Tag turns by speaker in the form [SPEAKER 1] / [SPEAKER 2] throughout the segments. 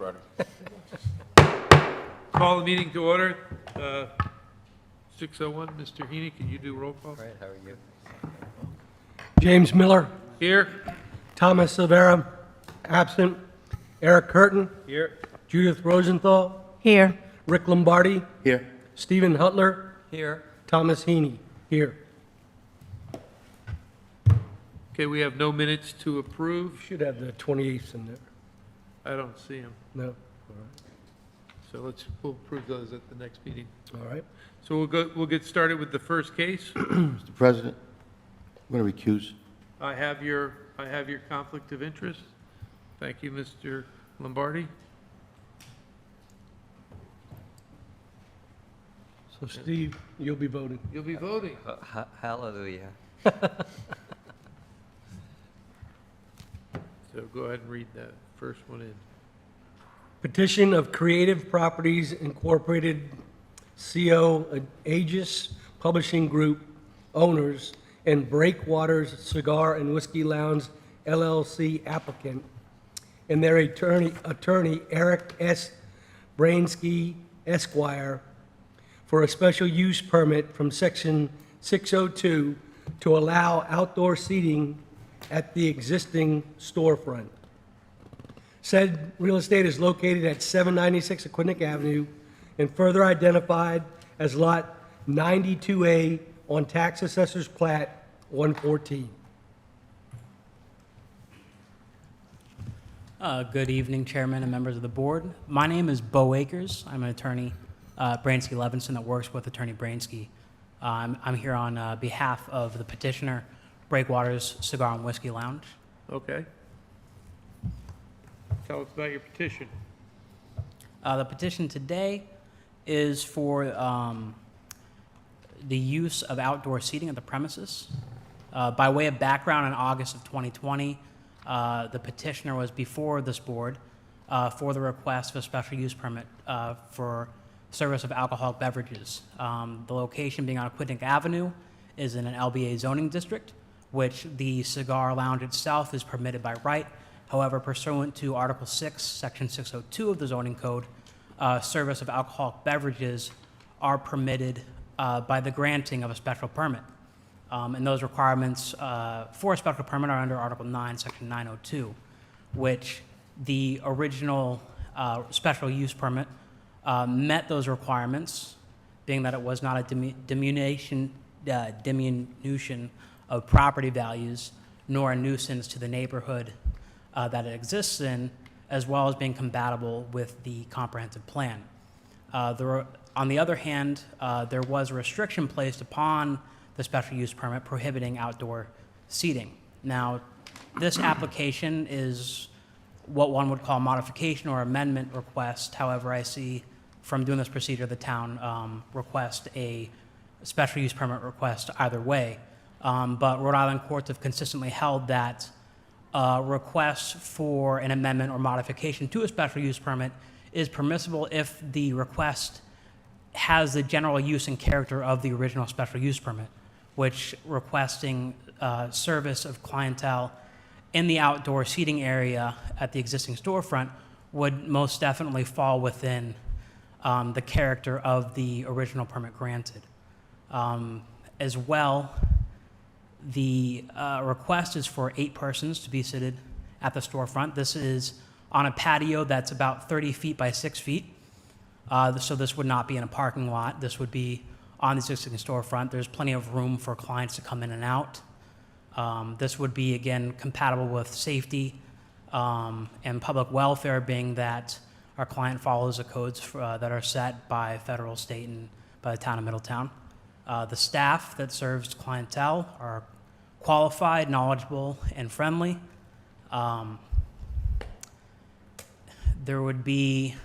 [SPEAKER 1] Brody.
[SPEAKER 2] Call the meeting to order. 6:01, Mr. Heaney, can you do roll call?
[SPEAKER 3] All right, how are you?
[SPEAKER 4] James Miller,
[SPEAKER 2] Here?
[SPEAKER 4] Thomas Silvera, absent. Eric Curtin,
[SPEAKER 2] Here.
[SPEAKER 4] Judith Rosenthal,
[SPEAKER 5] Here.
[SPEAKER 4] Rick Lombardi,
[SPEAKER 1] Here.
[SPEAKER 4] Stephen Hutler,
[SPEAKER 3] Here.
[SPEAKER 4] Thomas Heaney, here.
[SPEAKER 2] Okay, we have no minutes to approve.
[SPEAKER 4] Should have the 28th in there.
[SPEAKER 2] I don't see them,
[SPEAKER 4] No? All
[SPEAKER 2] so we'll approve those at the next meeting.
[SPEAKER 4] right. All right.
[SPEAKER 2] So we'll get started with the first case.
[SPEAKER 1] Mr. President, I'm going to recuse.
[SPEAKER 2] I have your conflict of interest. Thank you, Mr. Lombardi.
[SPEAKER 4] So Steve, you'll be voting.
[SPEAKER 2] You'll be voting.
[SPEAKER 3] Hallelujah.
[SPEAKER 2] So go ahead and read that first one in.
[SPEAKER 4] Petition of Creative Properties Incorporated, CO Aegis Publishing Group owners and Breakwaters Cigar and Whiskey Lounge LLC applicant and their attorney Eric S. Brainsky Esquire for a special use permit from Section 602 to allow outdoor seating at the existing storefront. Said real estate is located at 796 Aquidneck Avenue and further identified as Lot 92A on Tax Assessor's Plat 114.
[SPEAKER 6] Good evening, Chairman and members of the board. My name is Bo Akers. I'm an attorney, Brainsky Levinson, that works with Attorney Brainsky. I'm here on behalf of the petitioner, Breakwaters Cigar and Whiskey Lounge.
[SPEAKER 2] Okay. Tell us about your petition.
[SPEAKER 6] The petition today is for the use of outdoor seating at the premises. By way of background, in August of 2020, the petitioner was before this board for the request of a special use permit for service of alcoholic beverages. The location being on Aquidneck Avenue is in an LBA zoning district, which the cigar lounge itself is permitted by right. However, pursuant to Article 6, Section 602 of the zoning code, service of alcoholic beverages are permitted by the granting of a special permit. And those requirements for a special permit are under Article 9, Section 902, which the original special use permit met those requirements, being that it was not a diminution of property values, nor a nuisance to the neighborhood that it exists in, as well as being compatible with the comprehensive plan. On the other hand, there was a restriction placed upon the special use permit prohibiting outdoor seating. Now, this application is what one would call modification or amendment request. However, I see from doing this procedure, the town request a special use permit request either way. But Rhode Island courts have consistently held that requests for an amendment or modification to a special use permit is permissible if the request has the general use and character of the original special use permit, which requesting service of clientele in the outdoor seating area at the existing storefront would most definitely fall within the character of the original permit granted. As well, the request is for 8 persons to be seated at the storefront. This is on a patio that's about 30 feet by 6 feet. So this would not be in a parking lot. This would be on the existing storefront. There's plenty of room for clients to come in and out. This would be, again, compatible with safety and public welfare, being that our client follows the codes that are set by federal, state, and by the town of Middletown. The staff that serves clientele are qualified, knowledgeable, and friendly. There would be,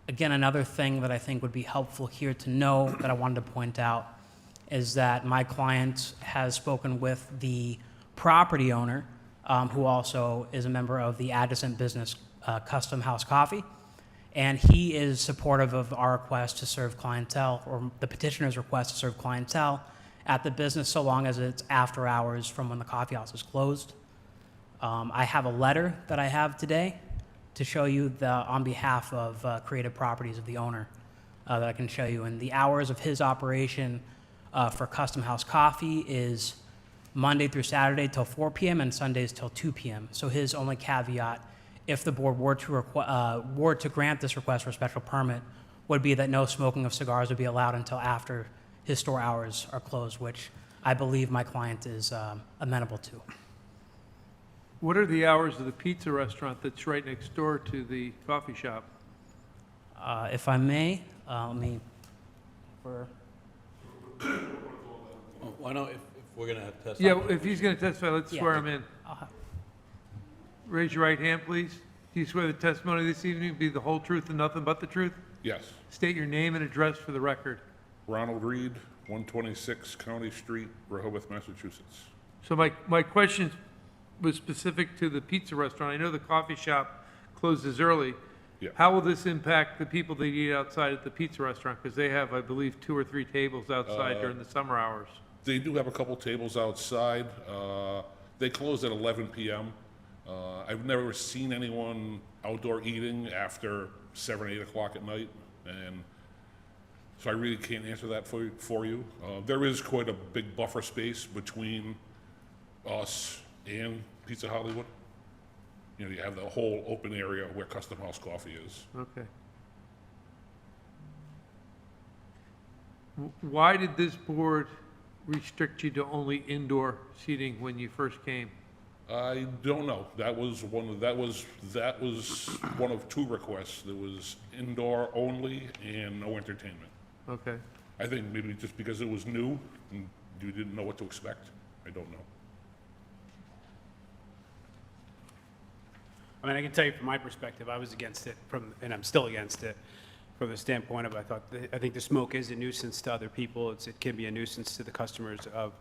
[SPEAKER 6] again, another thing that I think would be helpful here to know that I wanted to point out is that my client has spoken with the property owner, who also is a member of the adjacent business Custom House Coffee, and he is supportive of our request to serve clientele, or the petitioner's request to serve clientele at the business so long as it's after hours from when the coffee house is closed. I have a letter that I have today to show you on behalf of Creative Properties of the owner that I can show you. And the hours of his operation for Custom House Coffee is Monday through Saturday till 4 p.m. and Sundays till 2 p.m. So his only caveat, if the board were to grant this request for a special permit, would be that no smoking of cigars would be allowed until after his store hours are closed, which I believe my client is amenable to.
[SPEAKER 2] What are the hours of the pizza restaurant that's right next door to the coffee shop?
[SPEAKER 6] If I may, let me,
[SPEAKER 3] Why not, if we're gonna testify?
[SPEAKER 2] Yeah, if he's going to testify, let's
[SPEAKER 6] Yeah.
[SPEAKER 2] swear him in.
[SPEAKER 6] I'll
[SPEAKER 2] Raise your right hand, please. Do you swear the testimony this evening will be the whole truth and nothing but the truth?
[SPEAKER 5] Yes.
[SPEAKER 2] State your name and address for the record.
[SPEAKER 5] Ronald Reed, 126 County Street, Rehoboth, Massachusetts.
[SPEAKER 2] So my question was specific to the pizza restaurant. I know the coffee shop closes early.
[SPEAKER 5] Yeah.
[SPEAKER 2] How will this impact the people that eat outside at the pizza restaurant? Because they have, I believe, 2 or 3 tables outside during the summer hours.
[SPEAKER 5] They do have a couple tables outside. They close at 11 p.m. I've never seen anyone outdoor eating after 7 or 8 o'clock at night, and so I really can't answer that for you. There is quite a big buffer space between us and Pizza Hollywood. You know, you have the whole open area where Custom House Coffee is.
[SPEAKER 2] Okay. Why did this board restrict you to only indoor seating when you first came?
[SPEAKER 5] I don't know. That was one of 2 requests. There was indoor only and no entertainment.
[SPEAKER 2] Okay.
[SPEAKER 5] I think maybe just because it was new and you didn't know what to expect. I don't know.
[SPEAKER 7] I mean, I can tell you from my perspective, I was against it and I'm still against it from the standpoint of, I think the smoke is a nuisance to other people. It can be a nuisance to the customers of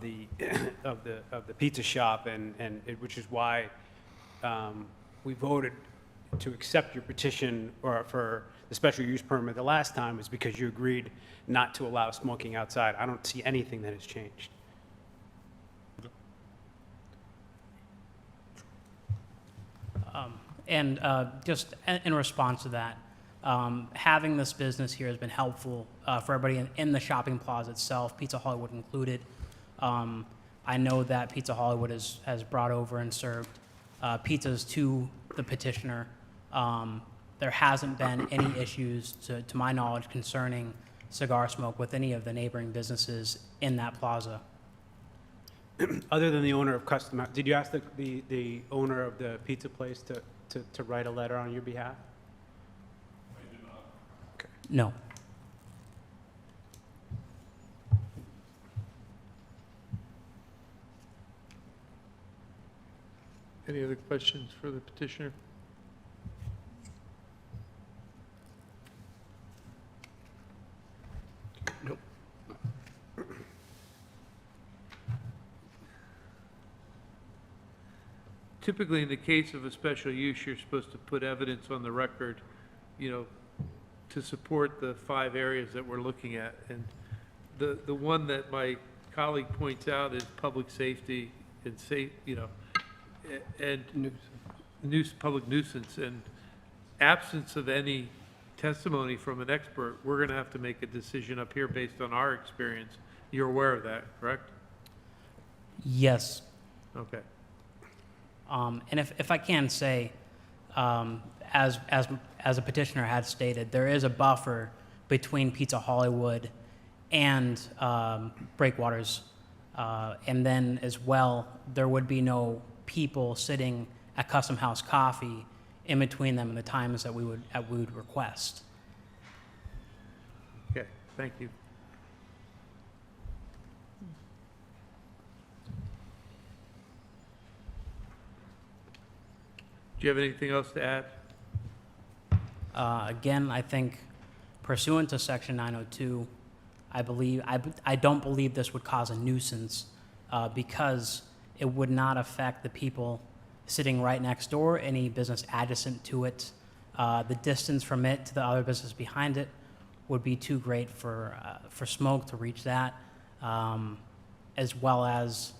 [SPEAKER 7] the pizza shop, which is why we voted to accept your petition for the special use permit the last time, was because you agreed not to allow smoking outside. I don't see anything that has changed.
[SPEAKER 6] And just in response to that, having this business here has been helpful for everybody in the shopping plaza itself, Pizza Hollywood included. I know that Pizza Hollywood has brought over and served pizzas to the petitioner. There hasn't been any issues, to my knowledge, concerning cigar smoke with any of the neighboring businesses in that plaza.
[SPEAKER 7] Other than the owner of Custom House, did you ask the owner of the pizza place to write a letter on your behalf?
[SPEAKER 6] No.
[SPEAKER 2] Any other questions for the petitioner?
[SPEAKER 4] Nope.
[SPEAKER 2] Typically, in the case of a special use, you're supposed to put evidence on the record, to support the 5 areas that we're looking at. And the one that my colleague points out is public safety and public nuisance. And absence of any testimony from an expert, we're going to have to make a decision up here based on our experience. You're aware of that, correct?
[SPEAKER 6] Yes.
[SPEAKER 2] Okay.
[SPEAKER 6] And if I can say, as a petitioner had stated, there is a buffer between Pizza Hollywood and Breakwaters. And then as well, there would be no people sitting at Custom House Coffee in between them and the times that we would request.
[SPEAKER 2] Okay, thank you. Do you have anything else to add?
[SPEAKER 6] Again, I think pursuant to Section 902, I don't believe this would cause a nuisance because it would not affect the people sitting right next door, any business adjacent to it. The distance from it to the other business behind it would be too great for smoke to reach that, as well as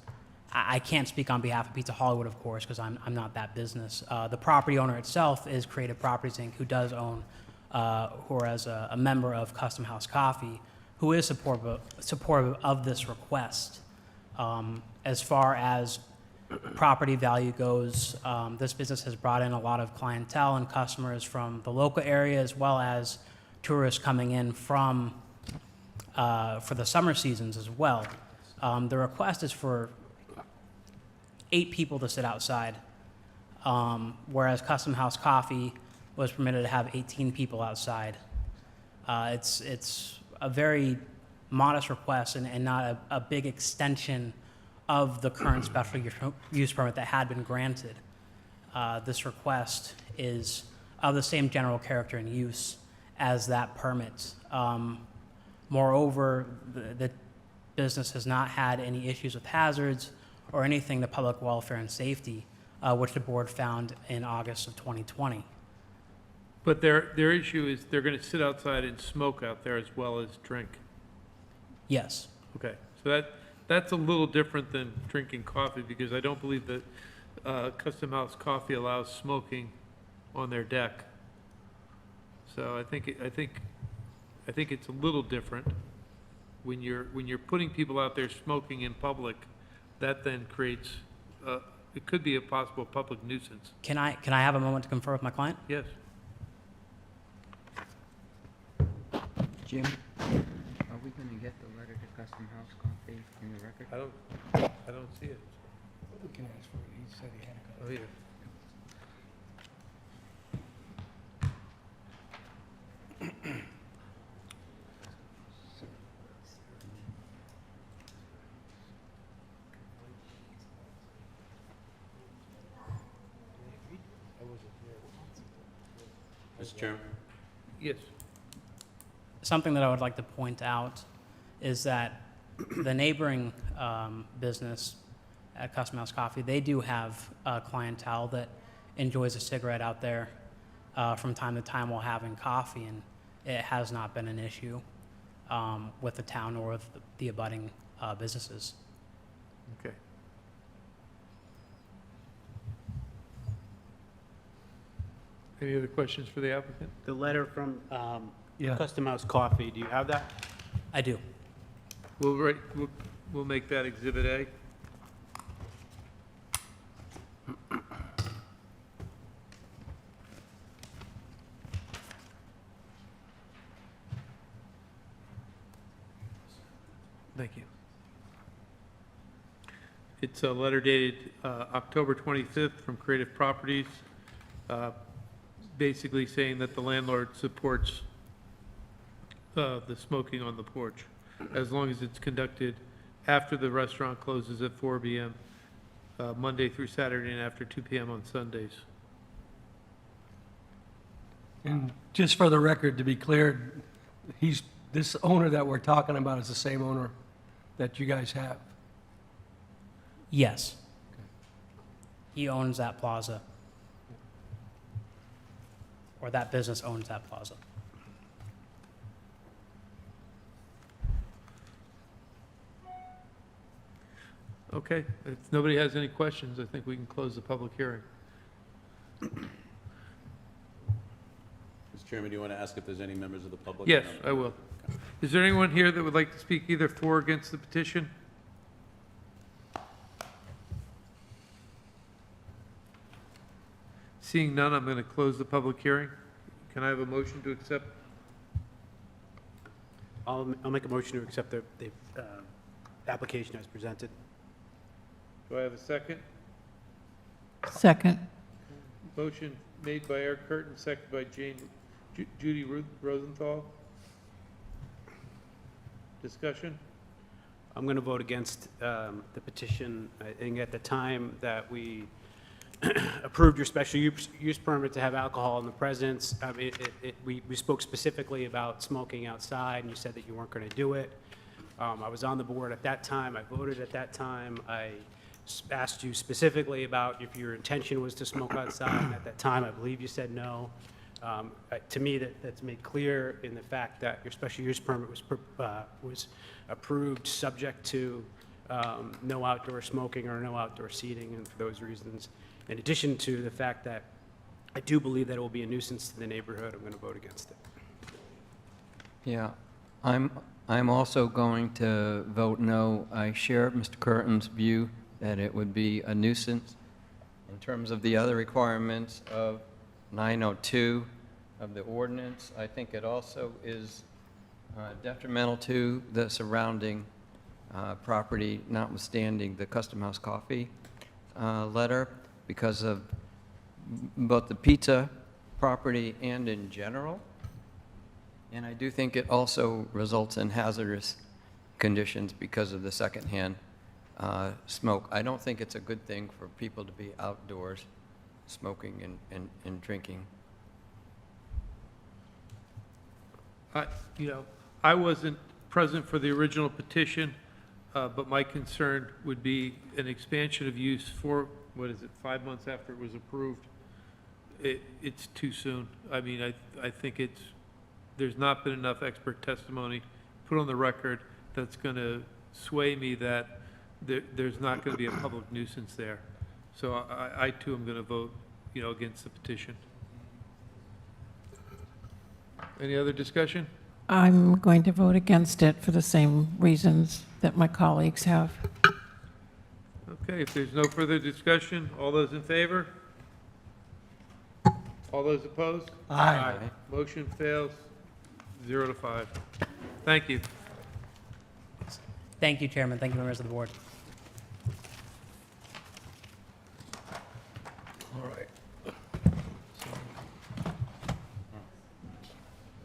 [SPEAKER 6] I can't speak on behalf of Pizza Hollywood, of course, because I'm not that business. The property owner itself is Creative Properties, Inc., who does own, who is a member of Custom House Coffee, who is supportive of this request. As far as property value goes, this business has brought in a lot of clientele and customers from the local area, as well as tourists coming in from for the summer seasons as well. The request is for 8 people to sit outside, whereas Custom House Coffee was permitted to have 18 people outside. It's a very modest request and not a big extension of the current special use permit that had been granted. This request is of the same general character and use as that permit. Moreover, the business has not had any issues with hazards or anything to public welfare and safety, which the board found in August of 2020.
[SPEAKER 2] But their issue is they're going to sit outside and smoke out there as well as drink.
[SPEAKER 6] Yes.
[SPEAKER 2] Okay, so that's a little different than drinking coffee, because I don't believe that Custom House Coffee allows smoking on their deck. So I think it's a little different. When you're putting people out there smoking in public, that then creates, it could be a possible public nuisance.
[SPEAKER 6] Can I have a moment to confer with my client?
[SPEAKER 2] Yes.
[SPEAKER 8] Jim, are we gonna get the letter to Custom House Coffee in the record?
[SPEAKER 2] I don't see it.
[SPEAKER 4] We can ask for it. He said he had a
[SPEAKER 2] Oh, here.
[SPEAKER 3] Mr. Chairman?
[SPEAKER 2] Yes.
[SPEAKER 6] Something that I would like to point out is that the neighboring business at Custom House Coffee, they do have clientele that enjoys a cigarette out there from time to time while having coffee, and it has not been an issue with the town or with the abutting businesses.
[SPEAKER 2] Okay. Any other questions for the applicant?
[SPEAKER 7] The letter from
[SPEAKER 4] Yeah.
[SPEAKER 7] Custom House Coffee, do you have that?
[SPEAKER 6] I do.
[SPEAKER 2] We'll make that Exhibit A. Thank you. It's a letter dated October 25th from Creative Properties, basically saying that the landlord supports the smoking on the porch, as long as it's conducted after the restaurant closes at 4 p.m., Monday through Saturday, and after 2 p.m. on Sundays.
[SPEAKER 4] And just for the record, to be clear, this owner that we're talking about is the same owner that you guys have.
[SPEAKER 6] Yes. He owns that plaza. Or that business owns that plaza.
[SPEAKER 2] Okay, if nobody has any questions, I think we can close the public hearing.
[SPEAKER 3] Mr. Chairman, do you want to ask if there's any members of the public?
[SPEAKER 2] Yes, I will. Is there anyone here that would like to speak either for or against the petition? Seeing none, I'm going to close the public hearing. Can I have a motion to accept?
[SPEAKER 7] I'll make a motion to accept the application as presented.
[SPEAKER 2] Do I have a second?
[SPEAKER 9] Second.
[SPEAKER 2] Motion made by Eric Curtin, seconded by Judy Rosenthal. Discussion?
[SPEAKER 7] I'm going to vote against the petition. I think at the time that we approved your special use permit to have alcohol in the presence, I mean, we spoke specifically about smoking outside, and you said that you weren't going to do it. I was on the board at that time. I voted at that time. I asked you specifically about if your intention was to smoke outside, and at that time, I believe you said no. To me, that's made clear in the fact that your special use permit was approved subject to no outdoor smoking or no outdoor seating, and for those reasons, in addition to the fact that I do believe that it will be a nuisance to the neighborhood, I'm going to vote against it.
[SPEAKER 8] Yeah, I'm also going to vote no. I share Mr. Curtin's view that it would be a nuisance. In terms of the other requirements of 902 of the ordinance, I think it also is detrimental to the surrounding property, notwithstanding the Custom House Coffee letter, because of both the pizza property and in general. And I do think it also results in hazardous conditions because of the secondhand smoke. I don't think it's a good thing for people to be outdoors smoking and drinking.
[SPEAKER 2] I wasn't present for the original petition, but my concern would be an expansion of use for, 5 months after it was approved? It's too soon. I mean, I think there's not been enough expert testimony put on the record that's going to sway me that there's not going to be a public nuisance there. So I too am going to vote, against the petition. Any other discussion?
[SPEAKER 9] I'm going to vote against it for the same reasons that my colleagues have.
[SPEAKER 2] Okay, if there's no further discussion, all those in favor? All those opposed?
[SPEAKER 4] Aye.
[SPEAKER 2] Motion fails, 0 to 5. Thank you.
[SPEAKER 6] Thank you, Chairman. Thank you, members of the board.
[SPEAKER 4] All right.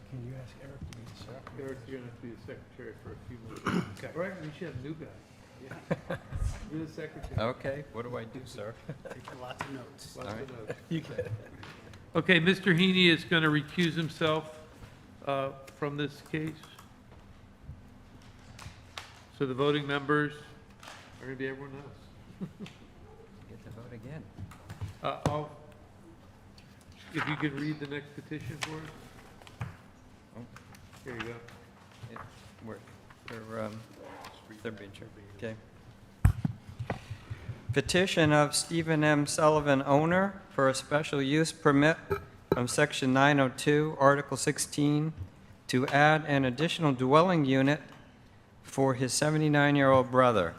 [SPEAKER 4] Can you ask Eric to be the secretary?
[SPEAKER 2] Eric, you're going to have to be the secretary for a few minutes. Okay. Right, we should have a new guy. Yeah. You're the secretary.
[SPEAKER 8] Okay, what do I do, sir?
[SPEAKER 7] Take lots of notes.
[SPEAKER 2] Lots of
[SPEAKER 8] All right.
[SPEAKER 2] notes.
[SPEAKER 4] You can.
[SPEAKER 2] Okay, Mr. Heaney is going to recuse himself from this case. So the voting members are going to be everyone else.
[SPEAKER 8] Get to vote again.
[SPEAKER 2] If you could read the next petition for us. Here you go.
[SPEAKER 8] We're third page. Okay. Petition of Stephen M. Sullivan, owner, for a special use permit from Section 902, Article 16, to add an additional dwelling unit for his 79-year-old brother.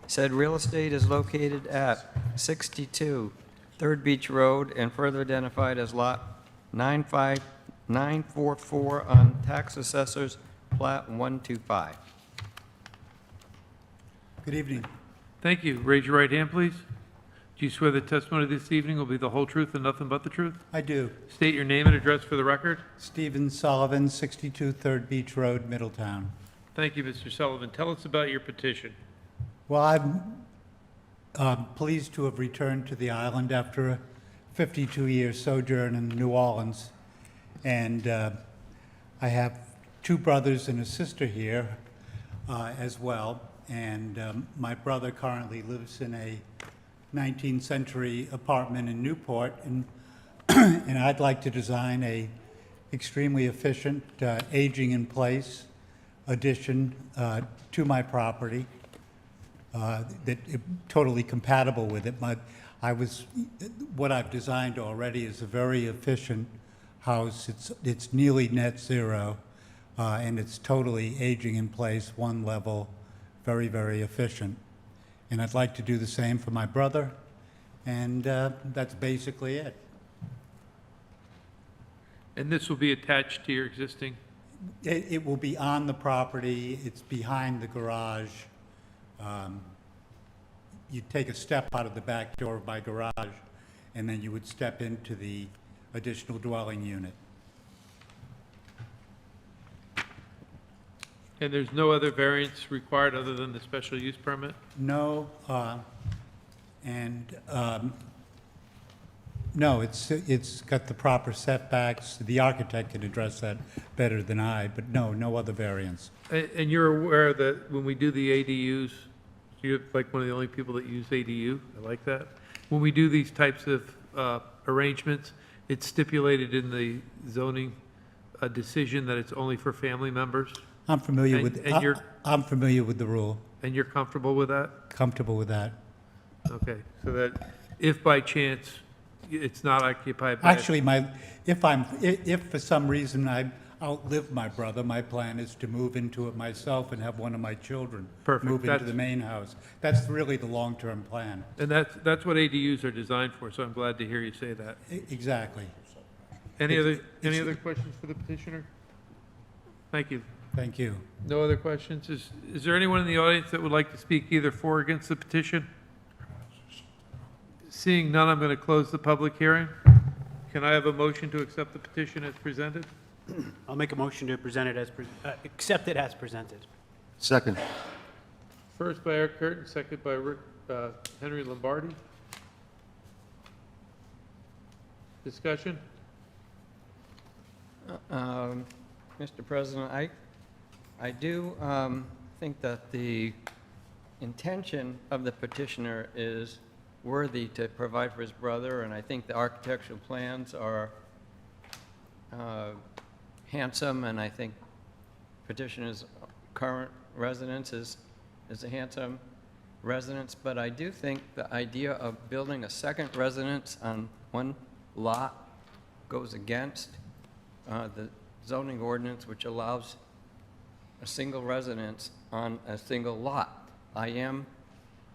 [SPEAKER 8] Said real estate is located at 62 Third Beach Road and further identified as Lot 944 on Tax Assessor's Plat 125.
[SPEAKER 10] Good evening.
[SPEAKER 2] Thank you. Raise your right hand, please. Do you swear the testimony this evening will be the whole truth and nothing but the truth?
[SPEAKER 10] I do.
[SPEAKER 2] State your name and address for the record.
[SPEAKER 10] Stephen Sullivan, 62 Third Beach Road, Middletown.
[SPEAKER 2] Thank you, Mr. Sullivan. Tell us about your petition.
[SPEAKER 10] Well, I'm pleased to have returned to the island after a 52-year sojourn in New Orleans. And I have two brothers and a sister here as well. And my brother currently lives in a 19th century apartment in Newport. And, and I'd like to design a extremely efficient, aging in place addition to my property that is totally compatible with it. What I've designed already is a very efficient house. It's nearly net zero, and it's totally aging in place, one level, very, very efficient. And I'd like to do the same for my brother, and that's basically it.
[SPEAKER 2] And this will be attached to your existing?
[SPEAKER 10] It will be on the property. It's behind the garage. You'd take a step out of the back door of my garage, and then you would step into the additional dwelling unit.
[SPEAKER 2] And there's no other variance required other than the special use permit?
[SPEAKER 10] No, no, it's got the proper setbacks. The architect can address that better than I, but no other variance.
[SPEAKER 2] And you're aware that when we do the ADUs, you're like one of the only people that use ADU, I like that. When we do these types of arrangements, it's stipulated in the zoning decision that it's only for family members?
[SPEAKER 10] I'm familiar
[SPEAKER 2] And-
[SPEAKER 10] with,
[SPEAKER 2] and you're-
[SPEAKER 10] I'm familiar with the rule,
[SPEAKER 2] And you're comfortable with that?
[SPEAKER 10] comfortable with that.
[SPEAKER 2] Okay, so that if by chance it's not occupied by...
[SPEAKER 10] Actually, if for some reason I outlive my brother, my plan is to move into it myself and have one of my children
[SPEAKER 2] Perfect.
[SPEAKER 10] move into
[SPEAKER 2] That's-
[SPEAKER 10] the main house. That's really the long-term plan.
[SPEAKER 2] And that's what ADUs are designed for, so I'm glad to hear you say that.
[SPEAKER 10] Exactly.
[SPEAKER 2] Any other questions for the petitioner? Thank you.
[SPEAKER 10] Thank you.
[SPEAKER 2] No other questions? Is there anyone in the audience that would like to speak either for or against the petition? Seeing none, I'm going to close the public hearing. Can I have a motion to accept the petition as presented?
[SPEAKER 7] I'll make a motion to accept it as presented.
[SPEAKER 1] Second.
[SPEAKER 2] First by Eric Curtin, second by Henry Lombardi. Discussion?
[SPEAKER 8] Mr. President, I do think that the intention of the petitioner is worthy to provide for his brother, and I think the architectural plans are handsome, and I think petitioner's current residence is a handsome residence, but I do think the idea of building a second residence on one lot goes against the zoning ordinance, which allows a single residence on a single lot. I am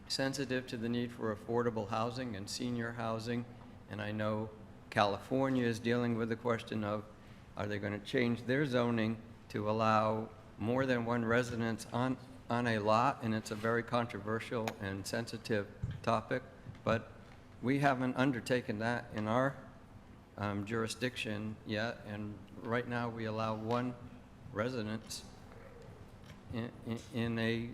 [SPEAKER 8] sensitive to the need for affordable housing and senior housing, and I know California is dealing with the question of, are they going to change their zoning to allow more than one residence on a lot? And it's a very controversial and sensitive topic, but we haven't undertaken that in our jurisdiction yet, and right now we allow one residence in a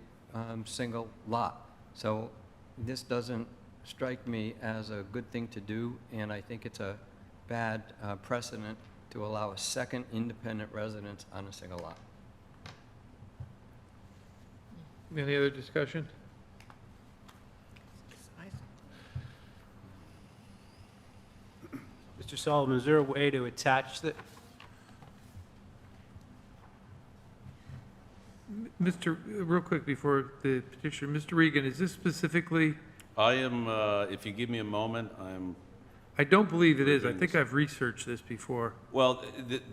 [SPEAKER 8] single lot. So this doesn't strike me as a good thing to do, and I think it's a bad precedent to allow a second independent residence on a single lot.
[SPEAKER 2] Any other discussion?
[SPEAKER 7] Mr. Sullivan, is there a way to attach the,
[SPEAKER 2] Real quick before the petitioner, Mr. Regan, is this specifically,
[SPEAKER 3] I am, if you give me a moment,
[SPEAKER 2] I don't believe it is. I think I've researched this before.
[SPEAKER 3] well,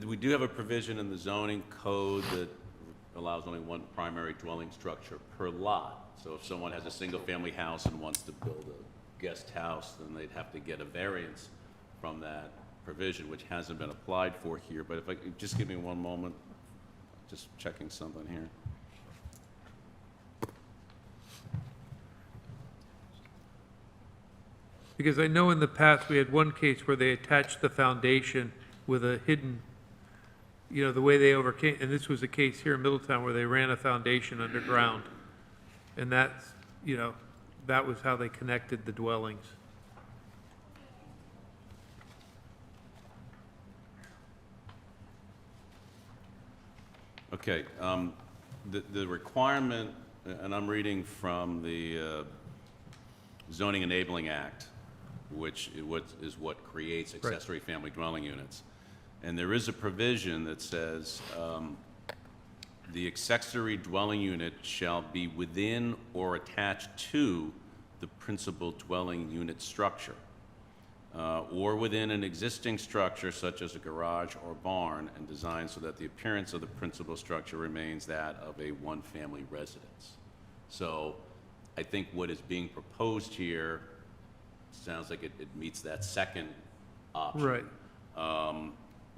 [SPEAKER 3] we do have a provision in the zoning code that allows only one primary dwelling structure per lot. So if someone has a single-family house and wants to build a guest house, then they'd have to get a variance from that provision, which hasn't been applied for here. But if I could just give me one moment, just checking something here.
[SPEAKER 2] Because I know in the past, we had one case where they attached the foundation with a hidden, the way they overcame, and this was a case here in Middletown where they ran a foundation underground. And that's, that was how they connected the dwellings.
[SPEAKER 3] Okay, the requirement, and I'm reading from the Zoning Enabling Act, which is what creates accessory family dwelling units. And there is a provision that says, the accessory dwelling unit shall be within or attached to the principal dwelling unit structure, or within an existing structure such as a garage or barn, and designed so that the appearance of the principal structure remains that of a one-family residence. So I think what is being proposed here sounds like it meets that second option.
[SPEAKER 2] Right.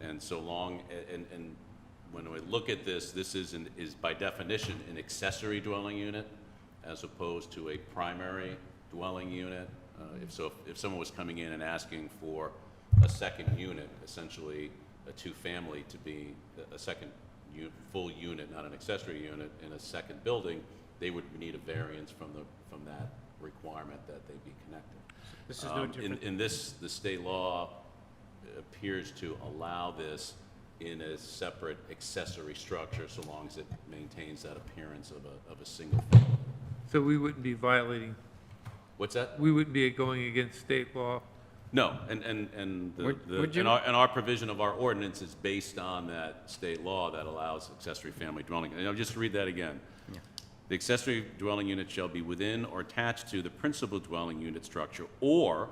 [SPEAKER 3] And so long, and when we look at this, this is by definition an accessory dwelling unit as opposed to a primary dwelling unit. If someone was coming in and asking for a second unit, essentially a two-family to be a second full unit, not an accessory unit, in a second building, they would need a variance from that requirement that they be connected.
[SPEAKER 7] this is no different.
[SPEAKER 3] In this, the state law appears to allow this in a separate accessory structure so long as it maintains that appearance of a single family.
[SPEAKER 2] So we wouldn't be violating,
[SPEAKER 3] What's that?
[SPEAKER 2] we wouldn't be going against state law
[SPEAKER 3] No, and
[SPEAKER 8] Would you-
[SPEAKER 3] our provision of our ordinance is based on that state law that allows accessory family dwelling. And I'll just read that again. The accessory dwelling unit shall be within or attached to the principal dwelling unit structure or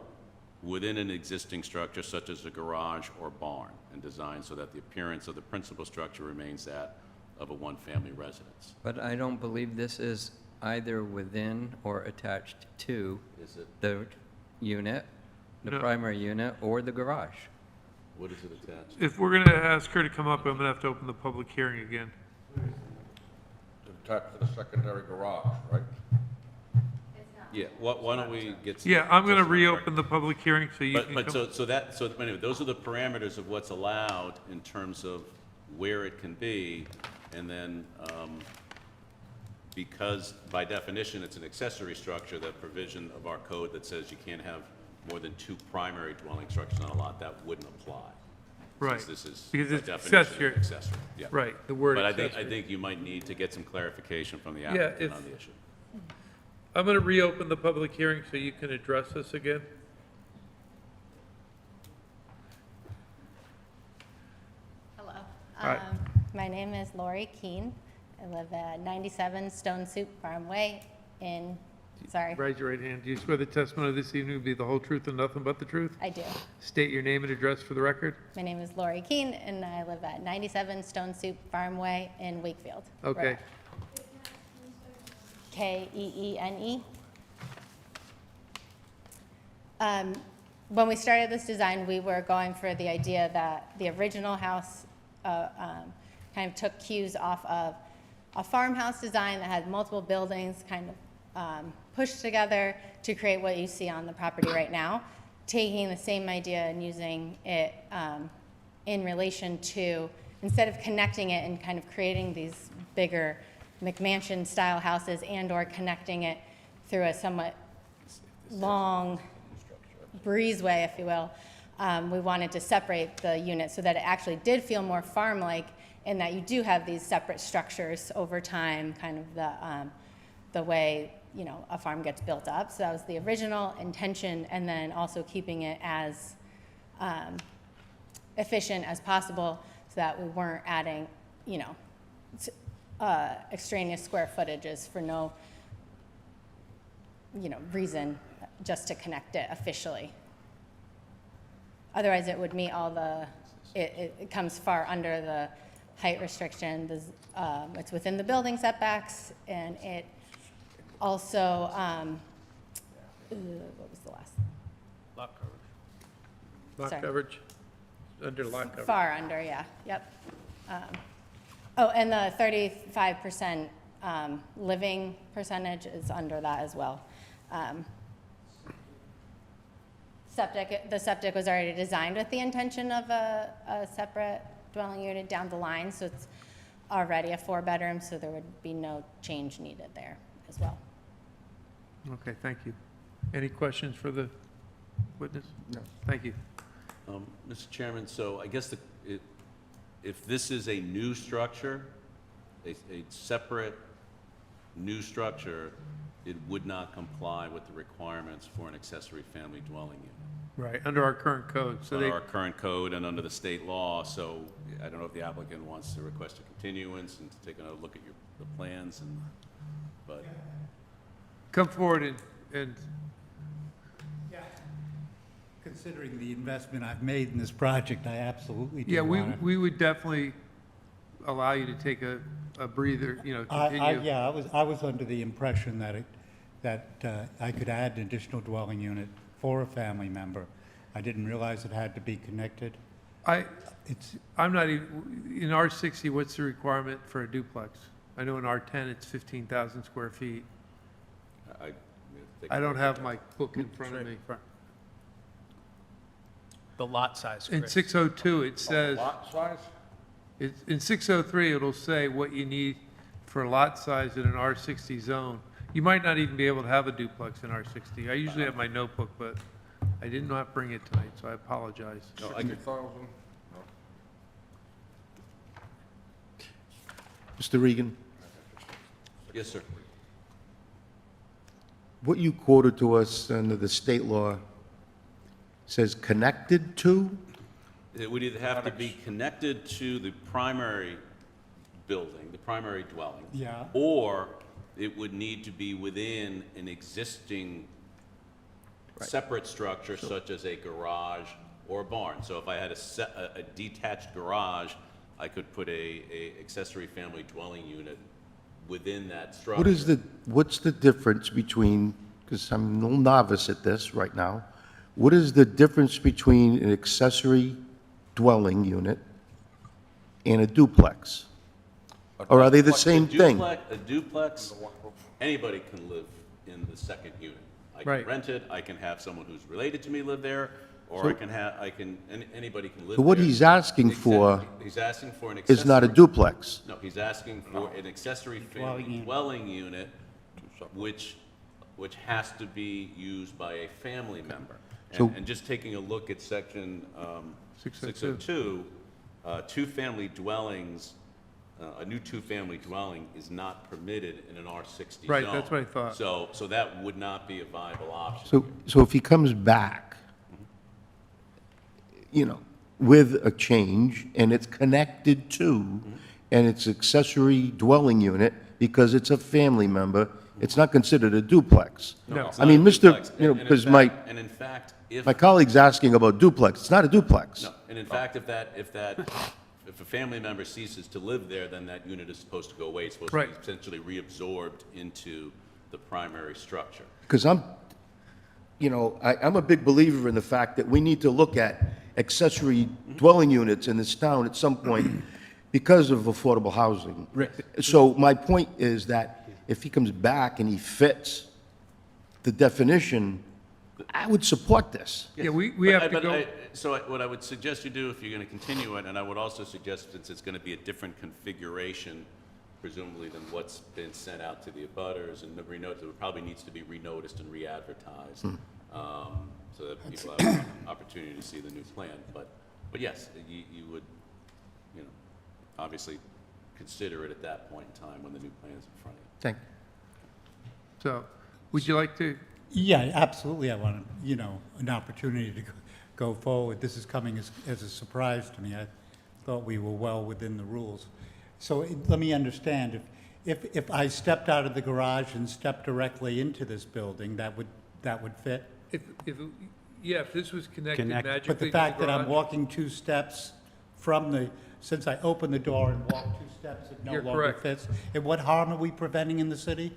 [SPEAKER 3] within an existing structure such as a garage or barn, and designed so that the appearance of the principal structure remains that of a one-family residence.
[SPEAKER 8] But I don't believe this is either within or attached to
[SPEAKER 3] Is it,
[SPEAKER 8] the unit, the
[SPEAKER 2] No.
[SPEAKER 8] primary unit, or the garage.
[SPEAKER 3] what is it attached?
[SPEAKER 2] If we're going to ask her to come up, I'm going to have to open the public hearing again.
[SPEAKER 1] Attached to the secondary garage, right?
[SPEAKER 3] Yeah, why don't we get? some-
[SPEAKER 2] Yeah, I'm going to
[SPEAKER 3] just on the record.
[SPEAKER 2] reopen the public hearing so you can
[SPEAKER 3] But
[SPEAKER 2] come.
[SPEAKER 3] so anyway, those are the parameters of what's allowed in terms of where it can be, and then, because by definition, it's an accessory structure, that provision of our code that says you can't have more than 2 primary dwelling structures on a lot, that wouldn't apply.
[SPEAKER 2] Right,
[SPEAKER 3] Since this is
[SPEAKER 2] because
[SPEAKER 3] by
[SPEAKER 2] it's
[SPEAKER 3] definition an
[SPEAKER 2] accessory.
[SPEAKER 3] accessory, yeah.
[SPEAKER 2] Right, the word
[SPEAKER 3] But I
[SPEAKER 2] accessory.
[SPEAKER 3] think you might need to get some clarification from the
[SPEAKER 2] Yeah,
[SPEAKER 3] applicant
[SPEAKER 2] if-
[SPEAKER 3] on the issue.
[SPEAKER 2] I'm going to reopen the public hearing so you can address this again.
[SPEAKER 11] Hello.
[SPEAKER 2] Hi.
[SPEAKER 11] My name is Lori Keene. I live at 97 Stone Soup Farm Way in, sorry,
[SPEAKER 2] Raise your right hand. Do you swear the testimony of this evening will be the whole truth and nothing but the truth?
[SPEAKER 11] I do.
[SPEAKER 2] State your name and address for the record.
[SPEAKER 11] My name is Lori Keene, and I live at 97 Stone Soup Farm Way in Wakefield.
[SPEAKER 2] Okay.
[SPEAKER 11] Rhode Island. Keene. When we started this design, we were going for the idea that the original house kind of took cues off of a farmhouse design that had multiple buildings kind of pushed together to create what you see on the property right now, taking the same idea and using it in relation to, instead of connecting it and kind of creating these bigger McMansion-style houses and/or connecting it through a somewhat long breezeway, if you will, we wanted to separate the units so that it actually did feel more farm-like in that you do have these separate structures over time, kind of the way, you know, a farm gets built up. So that was the original intention, and then also keeping it as efficient as possible so that we weren't adding, you know, extraneous square footages for no, you know, reason, just to connect it officially. Otherwise, it would meet all the, it comes far under the height restriction. It's within the building setbacks, and it also, what was the last?
[SPEAKER 7] Lot coverage.
[SPEAKER 2] Lot
[SPEAKER 11] Sorry.
[SPEAKER 2] coverage? Under lot coverage.
[SPEAKER 11] Far under, yeah, yep. Oh, and the 35% living percentage is under that as well. The septic was already designed with the intention of a separate dwelling unit down the line, so it's already a 4-bedroom, so there would be no change needed there as well.
[SPEAKER 2] Okay, thank you. Any questions for the witness?
[SPEAKER 1] No.
[SPEAKER 2] Thank you.
[SPEAKER 3] Mr. Chairman, so I guess if this is a new structure, a separate new structure, it would not comply with the requirements for an accessory family dwelling unit.
[SPEAKER 2] Right, under our current code, so
[SPEAKER 3] Under
[SPEAKER 2] they,
[SPEAKER 3] our current code and under the state law, so I don't know if the applicant wants to request a continuance and to take another look at the plans and, but.
[SPEAKER 2] come forward and,
[SPEAKER 10] Considering the investment I've made in this project, I absolutely do
[SPEAKER 2] yeah,
[SPEAKER 10] want to.
[SPEAKER 2] we would definitely allow you to take a breather, you know, continue.
[SPEAKER 10] Yeah, I was under the impression that I could add an additional dwelling unit for a family member. I didn't realize it had to be connected.
[SPEAKER 2] I'm not even, in R60, what's the requirement for a duplex? I know in R10, it's 15,000 square feet. I don't have my book in front of me.
[SPEAKER 7] The lot size,
[SPEAKER 2] In
[SPEAKER 7] Chris.
[SPEAKER 2] 602, it says,
[SPEAKER 1] Lot size?
[SPEAKER 2] in 603, it'll say what you need for lot size in an R60 zone. You might not even be able to have a duplex in R60. I usually have my notebook, but I did not bring it tonight, so I apologize.
[SPEAKER 3] No, I could,
[SPEAKER 1] 60,000? Mr. Regan,
[SPEAKER 3] yes, sir.
[SPEAKER 1] what you quoted to us under the state law says connected to?
[SPEAKER 3] It would either have to be connected to the primary building, the primary dwelling.
[SPEAKER 10] Yeah.
[SPEAKER 3] Or it would need to be within an existing separate structure such as a garage or a barn. So if I had a detached garage, I could put a accessory family dwelling unit within that structure.
[SPEAKER 1] What's the difference between, because I'm a little novice at this right now, what is the difference between an accessory dwelling unit and a duplex? Or are they the same thing?
[SPEAKER 3] A duplex, anybody can live in the second unit. I can
[SPEAKER 2] Right.
[SPEAKER 3] rent it, I can have someone who's related to me live there, or anybody can live there.
[SPEAKER 1] So what he's asking for
[SPEAKER 3] He's asking for an accessory.
[SPEAKER 1] is not a duplex.
[SPEAKER 3] No, he's asking for an accessory family dwelling unit, which has to be used by a family member.
[SPEAKER 1] So-
[SPEAKER 3] And just taking a look at section
[SPEAKER 2] 602.
[SPEAKER 3] 602, two-family dwellings, a new two-family dwelling is not permitted in an R60 zone.
[SPEAKER 2] Right, that's what I thought.
[SPEAKER 3] So that would not be a viable option.
[SPEAKER 1] So if he comes back, with a change, and it's connected to, and it's accessory dwelling unit, because it's a family member, it's not considered a duplex.
[SPEAKER 2] No.
[SPEAKER 3] It's
[SPEAKER 1] I
[SPEAKER 3] not
[SPEAKER 1] mean,
[SPEAKER 3] a
[SPEAKER 1] Mr.,
[SPEAKER 3] duplex. And in
[SPEAKER 1] because
[SPEAKER 3] fact- And in fact, if.
[SPEAKER 1] my colleague's asking about duplex, it's not a duplex.
[SPEAKER 3] No, and in fact, if a family member ceases to live there, then that unit is supposed to go away. It's supposed to be
[SPEAKER 2] Right.
[SPEAKER 3] essentially reabsorbed into the primary structure.
[SPEAKER 1] Because I'm a big believer in the fact that we need to look at accessory dwelling units in this town at some point because of affordable housing. So my point is that if he comes back and he fits the definition, I would support this.
[SPEAKER 2] Yeah, we have to go,
[SPEAKER 3] So what I would suggest you do, if you're going to continue it, and I would also suggest, since it's going to be a different configuration, presumably than what's been sent out to the abutters, and it probably needs to be renoticed and re-advertised, so that people have an opportunity to see the new plan. But yes, you would, obviously consider it at that point in time when the new plan is in front of you.
[SPEAKER 1] Thank you.
[SPEAKER 2] so, would you like to,
[SPEAKER 10] Yeah, absolutely. I want, an opportunity to go forward. This is coming as a surprise to me. I thought we were well within the rules. So let me understand, if I stepped out of the garage and stepped directly into this building, that would fit?
[SPEAKER 2] if this was connected
[SPEAKER 7] Connect-
[SPEAKER 2] magically
[SPEAKER 10] But
[SPEAKER 2] to the
[SPEAKER 10] the fact that I'm
[SPEAKER 2] garage-
[SPEAKER 10] walking 2 steps since I opened the door and walked 2 steps, it no
[SPEAKER 2] You're
[SPEAKER 10] longer
[SPEAKER 2] correct.
[SPEAKER 10] fits. And what harm are we preventing in the city?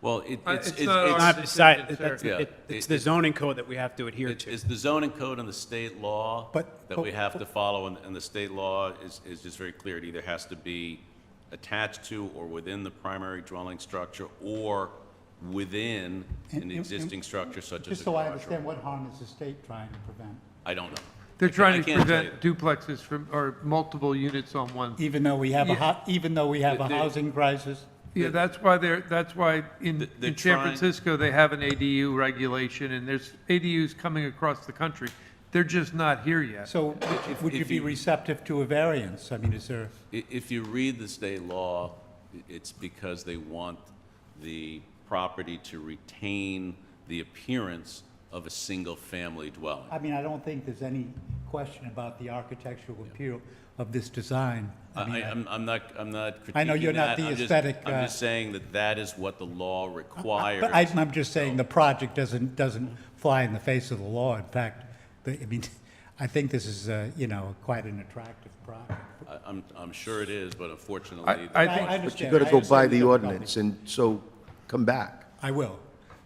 [SPEAKER 3] Well,
[SPEAKER 2] It's not
[SPEAKER 7] It's
[SPEAKER 2] our
[SPEAKER 7] not
[SPEAKER 2] decision,
[SPEAKER 7] beside,
[SPEAKER 2] sir.
[SPEAKER 7] it's the zoning code that we have to adhere to.
[SPEAKER 3] It's the zoning code and the state law
[SPEAKER 10] But-
[SPEAKER 3] that we have to follow, and the state law is just very clear. It either has to be attached to or within the primary dwelling structure, or within an existing structure such as
[SPEAKER 10] Just
[SPEAKER 3] a
[SPEAKER 10] so I
[SPEAKER 3] garage.
[SPEAKER 10] understand, what harm is the state trying to prevent?
[SPEAKER 3] I don't know.
[SPEAKER 2] They're trying to
[SPEAKER 3] I can't tell
[SPEAKER 2] prevent duplexes from, or multiple units on one.
[SPEAKER 10] Even though we have
[SPEAKER 2] Yeah.
[SPEAKER 10] a housing crisis?
[SPEAKER 2] Yeah, that's why in
[SPEAKER 3] They're
[SPEAKER 2] San
[SPEAKER 3] trying-
[SPEAKER 2] Francisco, they have an ADU regulation, and there's ADUs coming across the country. They're just not here yet.
[SPEAKER 10] So would you
[SPEAKER 3] if
[SPEAKER 10] be
[SPEAKER 3] you-
[SPEAKER 10] receptive to a variance? I mean, is there,
[SPEAKER 3] If you read the state law, it's because they want the property to retain the appearance of a single-family dwelling.
[SPEAKER 10] I mean, I don't think there's any question about the architectural appeal of this design. I mean,
[SPEAKER 3] I'm not critiquing
[SPEAKER 10] I know you're not
[SPEAKER 3] that.
[SPEAKER 10] the
[SPEAKER 3] I'm just-
[SPEAKER 10] aesthetic,
[SPEAKER 3] I'm just saying that is what the law requires.
[SPEAKER 10] But I'm just saying the project doesn't fly in the face of the law. In fact, I think this is, quite an attractive project.
[SPEAKER 3] I'm sure it is, but unfortunately,
[SPEAKER 2] I
[SPEAKER 1] But you
[SPEAKER 10] understand.
[SPEAKER 1] got to
[SPEAKER 10] I
[SPEAKER 1] go by
[SPEAKER 10] understand
[SPEAKER 1] the
[SPEAKER 10] difficulty.
[SPEAKER 1] ordinance, and so come back.
[SPEAKER 10] I will.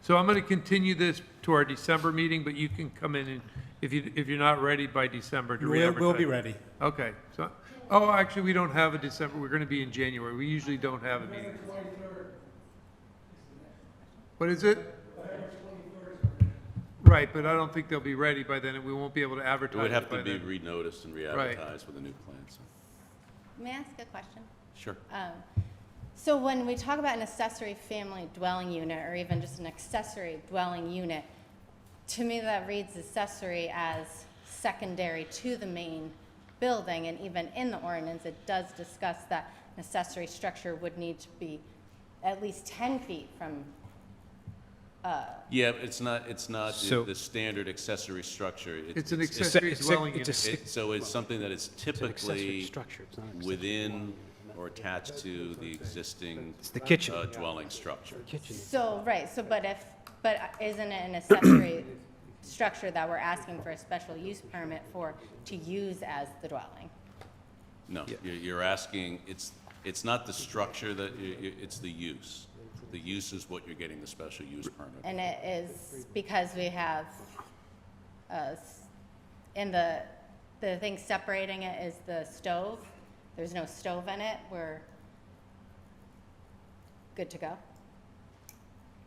[SPEAKER 2] So I'm going to continue this to our December meeting, but you can come in and, if you're not ready by December to re-advertise.
[SPEAKER 10] We'll be ready.
[SPEAKER 2] Okay, so, actually, we don't have a December, we're going to be in January. We usually don't have a meeting. What is it? Right, but I don't think they'll be ready by then, and we won't be able to
[SPEAKER 3] it
[SPEAKER 2] advertise
[SPEAKER 3] would have
[SPEAKER 2] it by
[SPEAKER 3] to be
[SPEAKER 2] then.
[SPEAKER 3] re-noticed and re-advertised with a new plan, so,
[SPEAKER 11] May I ask a question?
[SPEAKER 3] sure.
[SPEAKER 11] So when we talk about an accessory family dwelling unit, or even just an accessory dwelling unit, to me that reads accessory as secondary to the main building, and even in the ordinance, it does discuss that an accessory structure would need to be at least 10 feet from
[SPEAKER 3] Yeah, it's not
[SPEAKER 7] So-
[SPEAKER 3] the standard accessory structure.
[SPEAKER 2] It's an
[SPEAKER 7] It's a-
[SPEAKER 2] accessory
[SPEAKER 7] it's a-
[SPEAKER 2] dwelling
[SPEAKER 7] it's a
[SPEAKER 2] unit.
[SPEAKER 3] So it's something that is
[SPEAKER 7] It's an accessory
[SPEAKER 3] typically
[SPEAKER 7] structure, it's not an accessory
[SPEAKER 3] within or attached to the existing
[SPEAKER 7] It's the kitchen.
[SPEAKER 3] dwelling structure.
[SPEAKER 11] So, right, so but isn't it an accessory structure that we're asking for a special use permit for to use as the dwelling?
[SPEAKER 3] No, you're asking, it's not the structure it's the use. The use is what you're getting the special use permit.
[SPEAKER 11] And it is because we have, in the thing separating it is the stove. There's no stove in it, we're good to go?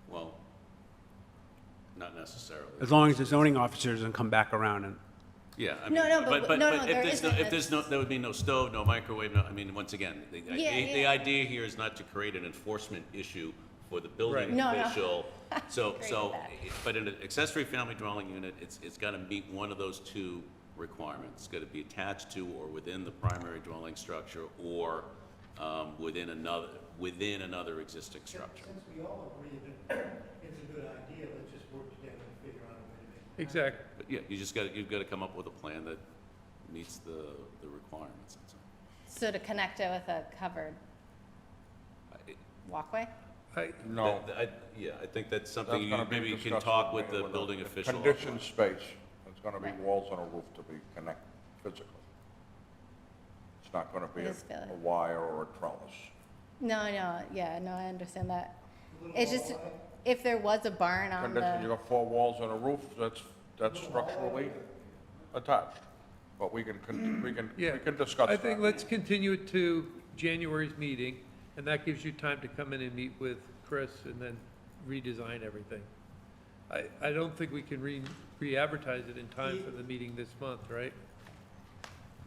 [SPEAKER 3] Well, not necessarily.
[SPEAKER 7] As long as the zoning officer doesn't come back around and,
[SPEAKER 3] Yeah, I
[SPEAKER 11] No,
[SPEAKER 3] mean,
[SPEAKER 11] no, but- no, no, there isn't
[SPEAKER 3] if there's no, there would be no stove, no microwave, no, I mean, once again, the
[SPEAKER 11] Yeah.
[SPEAKER 3] idea here is not to create an enforcement issue for the building
[SPEAKER 11] Right. No, no.
[SPEAKER 3] official. So,
[SPEAKER 11] Agree
[SPEAKER 3] so,
[SPEAKER 11] with that.
[SPEAKER 3] but in an accessory family dwelling unit, it's gotta meet one of those two requirements. It's gotta be attached to or within the primary dwelling structure or, within another existing structure.
[SPEAKER 10] Since we all agree that it's a good idea, let's just work together and figure out a way to make it.
[SPEAKER 2] Exactly.
[SPEAKER 3] But yeah, you've gotta come up with a plan that meets the requirements, that's all.
[SPEAKER 11] So to connect it with a covered walkway?
[SPEAKER 12] No,
[SPEAKER 3] I think that's something
[SPEAKER 12] That's gonna be
[SPEAKER 3] maybe you can
[SPEAKER 12] discussed
[SPEAKER 3] talk
[SPEAKER 12] with
[SPEAKER 3] with the building
[SPEAKER 12] the
[SPEAKER 3] official.
[SPEAKER 12] conditioned space, there's gonna be walls on a roof to be connected physically. It's not gonna be
[SPEAKER 11] I
[SPEAKER 12] a
[SPEAKER 11] just feel it.
[SPEAKER 12] wire or a trellis.
[SPEAKER 11] No, I understand that. It's just, if there was a barn on
[SPEAKER 12] Condition, you
[SPEAKER 11] the,
[SPEAKER 12] got 4 walls on a roof, that's structurally attached. But we can
[SPEAKER 2] Yeah.
[SPEAKER 12] discuss
[SPEAKER 2] I think
[SPEAKER 12] that.
[SPEAKER 2] let's continue it to January's meeting, and that gives you time to come in and meet with Chris and then redesign everything. I don't think we can re-advertise it in time for the meeting this month, right?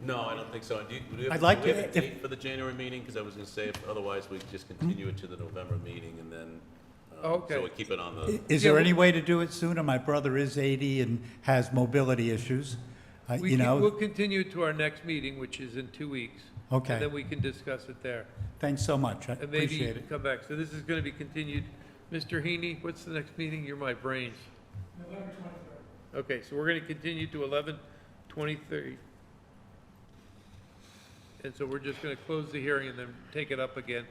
[SPEAKER 3] No, I don't think so. Do we
[SPEAKER 10] I'd like
[SPEAKER 3] do we
[SPEAKER 10] to-
[SPEAKER 3] have a
[SPEAKER 10] if-
[SPEAKER 3] date for the January meeting? Because I was gonna say, otherwise we just continue it to the November meeting and then,
[SPEAKER 2] Okay.
[SPEAKER 3] so we keep it on the,
[SPEAKER 10] Is there any way to do it sooner? My brother is 80 and has mobility issues, you
[SPEAKER 2] We'll
[SPEAKER 10] know?
[SPEAKER 2] continue it to our next meeting, which is in 2 weeks.
[SPEAKER 10] Okay.
[SPEAKER 2] And then we can discuss it there.
[SPEAKER 10] Thanks so much, I
[SPEAKER 2] And maybe you
[SPEAKER 10] appreciate
[SPEAKER 2] can
[SPEAKER 10] it.
[SPEAKER 2] come back. So this is gonna be continued. Mr. Heaney, what's the next meeting? You're my brains.
[SPEAKER 4] November 23rd.
[SPEAKER 2] Okay, so we're gonna continue to 11/23. And so we're just gonna close the hearing and then take it up again.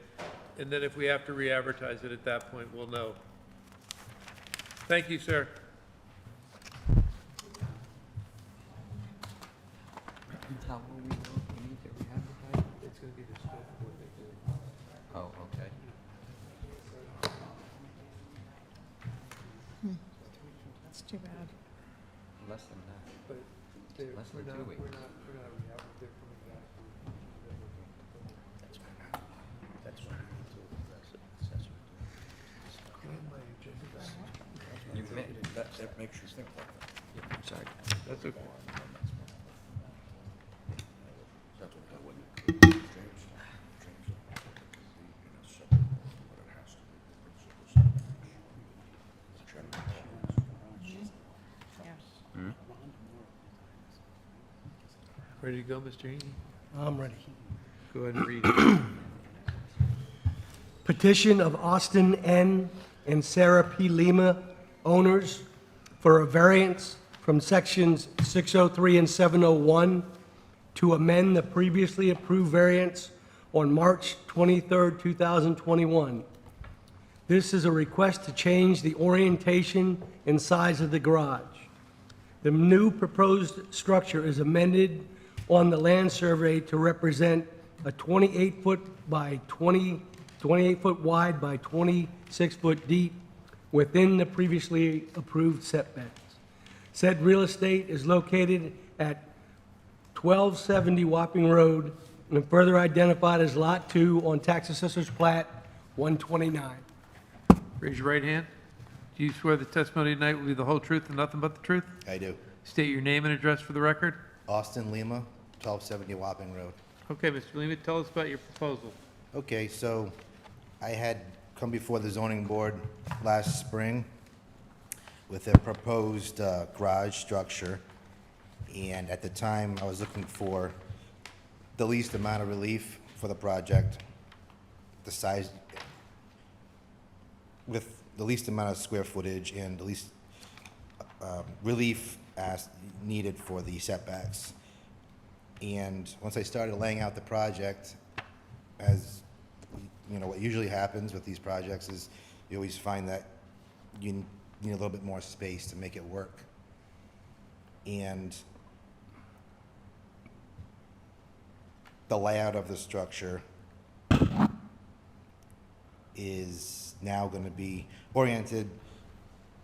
[SPEAKER 2] And then if we have to re-advertise it at that point, we'll know. Thank you, sir.
[SPEAKER 8] How will we know if we need to re-advertise?
[SPEAKER 2] It's gonna be the scope of what they do.
[SPEAKER 8] Oh, okay.
[SPEAKER 9] That's too bad.
[SPEAKER 8] Less than that.
[SPEAKER 2] But
[SPEAKER 8] Less than 2 weeks.
[SPEAKER 2] we're not they're coming back.
[SPEAKER 8] You may, that makes you think like that. Yeah, I'm sorry.
[SPEAKER 2] That's okay. Ready to go, Mr. Heaney?
[SPEAKER 4] I'm ready.
[SPEAKER 2] Go ahead and read it.
[SPEAKER 4] Petition of Austin N. and Sarah P. Lima, owners, for a variance from sections 603 and 701 to amend the previously approved variance on March 23, 2021. This is a request to change the orientation and size of the garage. The new proposed structure is amended on the land survey to represent a 28-foot by 28-foot wide by 26-foot deep within the previously approved setbacks. Said real estate is located at 1270 Wapping Road and further identified as Lot 2 on Tax Assessor's Plat 129.
[SPEAKER 2] Raise your right hand. Do you swear the testimony tonight will be the whole truth and nothing but the truth?
[SPEAKER 13] I do.
[SPEAKER 2] State your name and address for the record.
[SPEAKER 13] Austin Lima, 1270 Wapping Road.
[SPEAKER 2] Okay, Mr. Lima, tell us about your proposal.
[SPEAKER 13] Okay, so I had come before the zoning board last spring with a proposed garage structure, and at the time, I was looking for the least amount of relief for the project, the size, with the least amount of square footage and the least relief as needed for the setbacks. And once I started laying out the project, as you know, what usually happens with these projects is you always find that you need a little bit more space to make it work. And the layout of the structure is now going to be oriented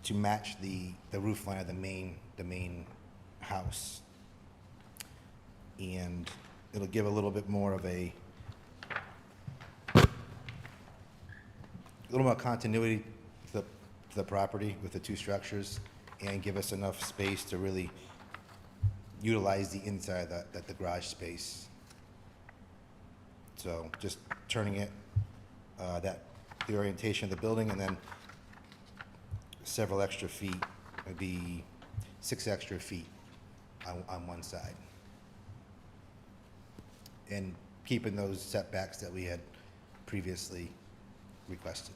[SPEAKER 13] to match the roof line of the main house. And it'll give a little bit more of a little more continuity to the property with the two structures, and give us enough space to really utilize the inside of the garage space. So just turning it, the orientation of the building, and then several extra feet, maybe 6 extra feet on one side. And keeping those setbacks that we had previously requested.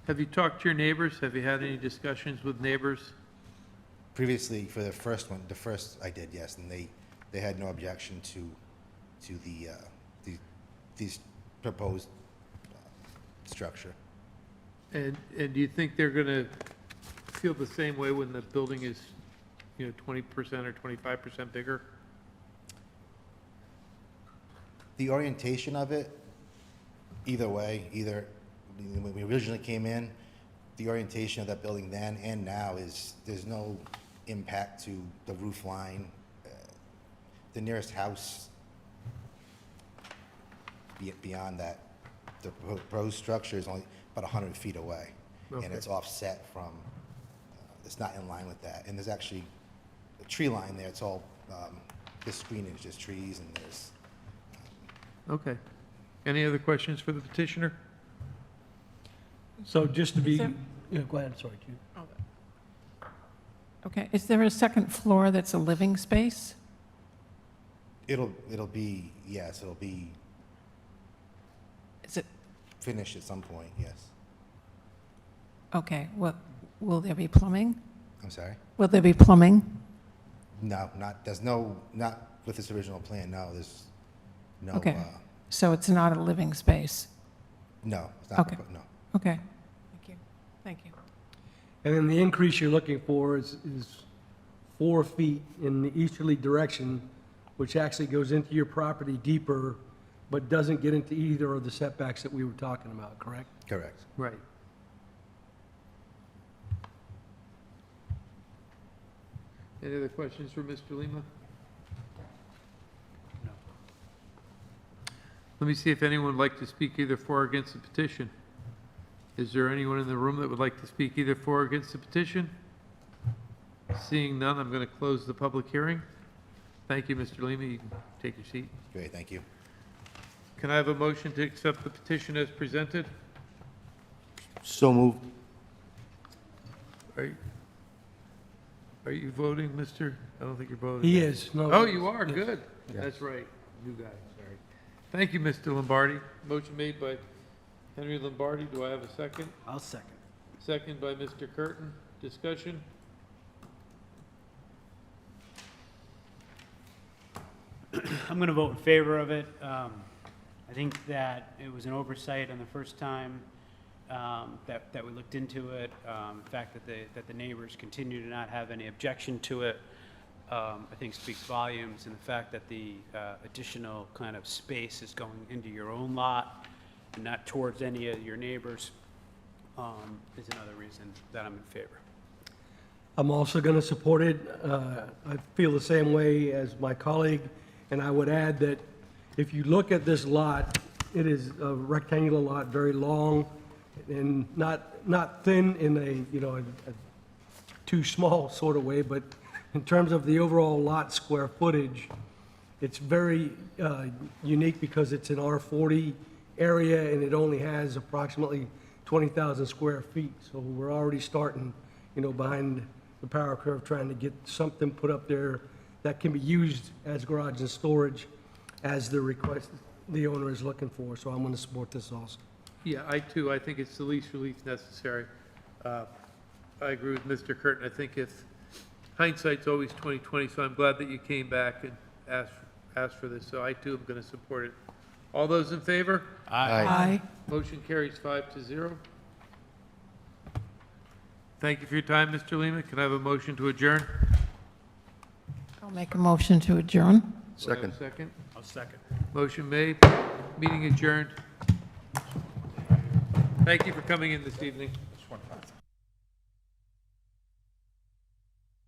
[SPEAKER 2] Have you talked to your neighbors? Have you had any discussions with neighbors?
[SPEAKER 13] Previously, for the first one, I did, yes, and they had no objection to these proposed structure.
[SPEAKER 2] And do you think they're gonna feel the same way when the building is, 20% or 25% bigger?
[SPEAKER 13] The orientation of it, either way, when we originally came in, the orientation of that building then and now is, there's no impact to the roof line. The nearest house beyond that, the proposed structure is only about 100 feet away.
[SPEAKER 2] Okay.
[SPEAKER 13] And it's offset from, it's not in line with that. And there's actually a tree line there. It's all, this screenage, there's trees and there's,
[SPEAKER 2] Okay. Any other questions for the petitioner?
[SPEAKER 4] So just to be,
[SPEAKER 9] Is there-
[SPEAKER 4] go ahead, sorry, Q.
[SPEAKER 9] Okay, is there a second floor that's a living space?
[SPEAKER 13] it'll be, yes, it'll be
[SPEAKER 9] Is it,
[SPEAKER 13] finished at some point, yes.
[SPEAKER 9] okay, will there be plumbing?
[SPEAKER 13] I'm sorry?
[SPEAKER 9] Will there be plumbing?
[SPEAKER 13] No, not with this original plan, no, there's no,
[SPEAKER 9] Okay. So it's not a living space?
[SPEAKER 13] no, it's not,
[SPEAKER 9] Okay.
[SPEAKER 13] no.
[SPEAKER 9] Okay, thank you, thank you.
[SPEAKER 4] And then the increase you're looking for is 4 feet in the easterly direction, which actually goes into your property deeper, but doesn't get into either of the setbacks that we were talking about, correct?
[SPEAKER 13] Correct.
[SPEAKER 2] Right. Any other questions for Mr. Lima?
[SPEAKER 7] No.
[SPEAKER 2] Let me see if anyone would like to speak either for or against the petition. Is there anyone in the room that would like to speak either for or against the petition? Seeing none, I'm going to close the public hearing. Thank you, Mr. Lima. You can take your seat.
[SPEAKER 13] Great, thank you.
[SPEAKER 2] Can I have a motion to accept the petition as presented?
[SPEAKER 1] So moved.
[SPEAKER 2] Are you voting, Mr.? I don't think you're voting.
[SPEAKER 4] He is, no.
[SPEAKER 2] Oh, you are,
[SPEAKER 4] Yes.
[SPEAKER 2] good. That's right, new guy, sorry. Thank you, Mr. Lombardi. Motion made by Henry Lombardi. Do I have a second?
[SPEAKER 7] I'll second.
[SPEAKER 2] Second by Mr. Curtin. Discussion?
[SPEAKER 7] I'm going to vote in favor of it. I think that it was an oversight on the first time that we looked into it. The fact that the neighbors continue to not have any objection to it, I think speaks volumes. And the fact that the additional kind of space is going into your own lot and not towards any of your neighbors is another reason that I'm in favor.
[SPEAKER 4] I'm also going to support it. I feel the same way as my colleague, and I would add that if you look at this lot, it is a rectangular lot, very long, and not thin in a too small sort of way, but in terms of the overall lot square footage, it's very unique because it's an R40 area, and it only has approximately 20,000 square feet. So we're already starting, behind the power curve, trying to get something put up there that can be used as garage and storage as the request the owner is looking for. So I'm going to support this also.
[SPEAKER 2] Yeah, I too, I think it's the least relief necessary. I agree with Mr. Curtin. I think if hindsight's always 20/20, so I'm glad that you came back and asked for this. So I too am going to support it. All those in favor?
[SPEAKER 9] Aye.
[SPEAKER 2] Motion carries 5-0. Thank you for your time, Mr. Lima. Can I have a motion to adjourn?
[SPEAKER 9] I'll make a motion to adjourn.
[SPEAKER 2] Do I have a
[SPEAKER 1] Second.
[SPEAKER 2] Second.
[SPEAKER 7] I'll second.
[SPEAKER 2] Motion made, meeting adjourned. Thank you for coming in this evening.